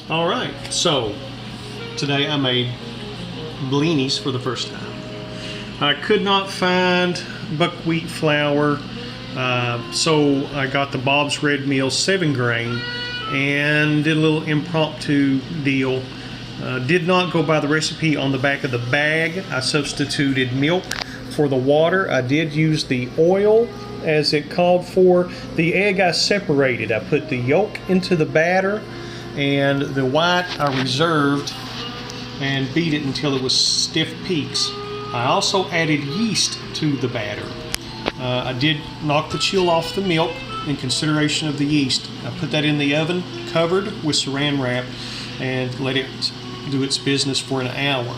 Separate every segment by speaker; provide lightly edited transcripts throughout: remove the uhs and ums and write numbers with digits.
Speaker 1: All right, so today I made blinis for the first time. I could not find buckwheat flour, so I got the Bob's Red Mill 7-grain and did a little impromptu deal. Did not go by the recipe on the back of the bag. I substituted milk for the water. I did use the oil as it called for. The egg I separated. I put the yolk into the batter, and the white I reserved and beat it until it was stiff peaks. I also added yeast to the batter. I did knock the chill off the milk in consideration of the yeast. I put that in the oven, covered with saran wrap, and let it do its business for an hour.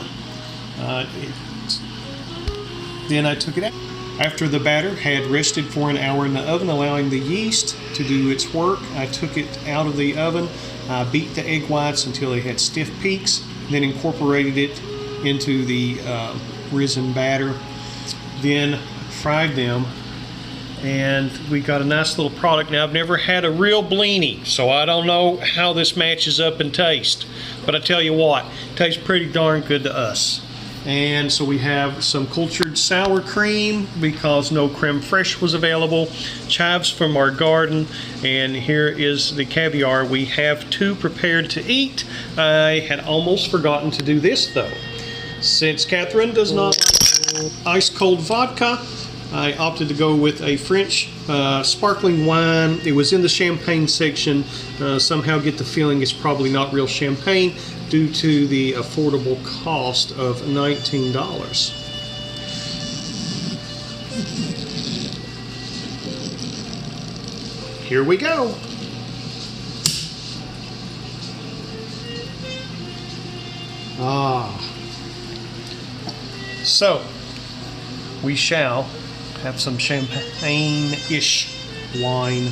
Speaker 1: Then I took it out. After the batter had rested for an hour in the oven, allowing the yeast to do its work, I took it out of the oven. I beat the egg whites until they had stiff peaks, then incorporated it into the risen batter, then fried them, and we got a nice little product. Now, I've never had a real blini, so I don't know how this matches up in taste, but I tell you what, it tastes pretty darn good to us. And so we have some cultured sour cream because no creme fraiche was available, chives from our garden, and here is the caviar. We have two prepared to eat. I had almost forgotten to do this though. Since Catherine does not like ice cold vodka, I opted to go with a French sparkling wine. It was in the champagne section. Somehow get the feeling it's probably not real champagne due to the affordable cost of $19. Here we go. So we shall have some champagne-ish wine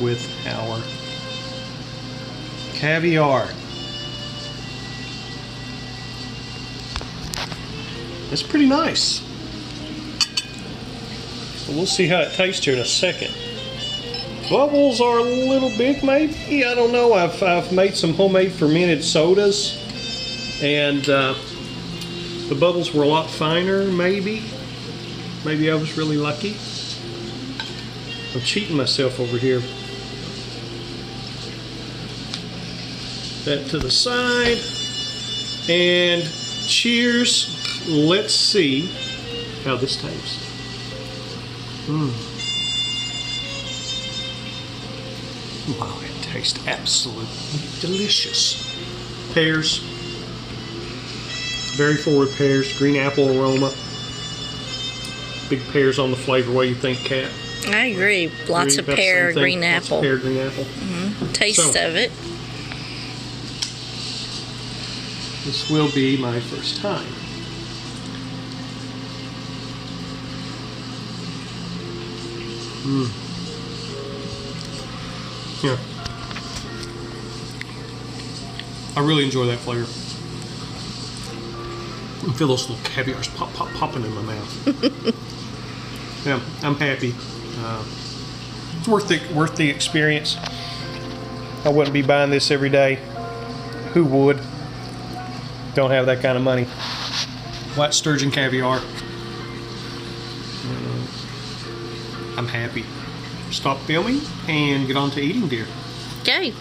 Speaker 1: with our caviar. It's pretty nice. So we'll see how it tastes here in a second. Bubbles are a little big, maybe. I don't know. I've made some homemade fermented sodas, and the bubbles were a lot finer, maybe. Maybe I was really lucky. I'm cheating myself over here. That to the side. And cheers. Let's see how this tastes. Wow, it tastes absolutely delicious. Pears. Very forward pears. Green apple aroma. Big pears on the flavor. What do you think, Kat?
Speaker 2: I agree. Lots of pear, green apple.
Speaker 1: Pear, green apple.
Speaker 2: Taste of it.
Speaker 1: This will be my first time. Yeah. I really enjoy that flavor. I feel those little caviars popping in my mouth. Yeah, I'm happy. It's worth the experience. I wouldn't be buying this every day. Who would? Don't have that kind of money. White sturgeon caviar. I'm happy. Stop filming and get on to eating, dear.
Speaker 2: Okay.